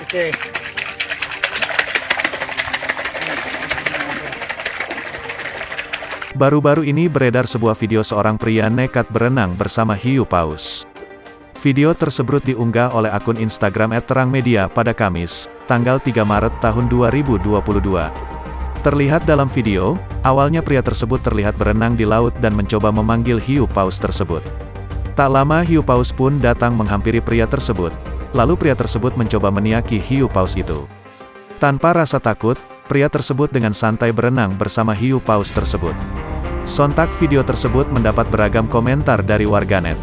Oke. Baru-baru ini beredar sebuah video seorang pria nekat berenang bersama hiu paus. Video tersebut diunggah oleh akun Instagram @terangmedia pada Kamis, tanggal 3 Maret tahun 2022. Terlihat dalam video, awalnya pria tersebut terlihat berenang di laut dan mencoba memanggil hiu paus tersebut. Tak lama hiu paus pun datang menghampiri pria tersebut, lalu pria tersebut mencoba meniaki hiu paus itu. Tanpa rasa takut, pria tersebut dengan santai berenang bersama hiu paus tersebut. Sontak video tersebut mendapat beragam komentar dari warganet.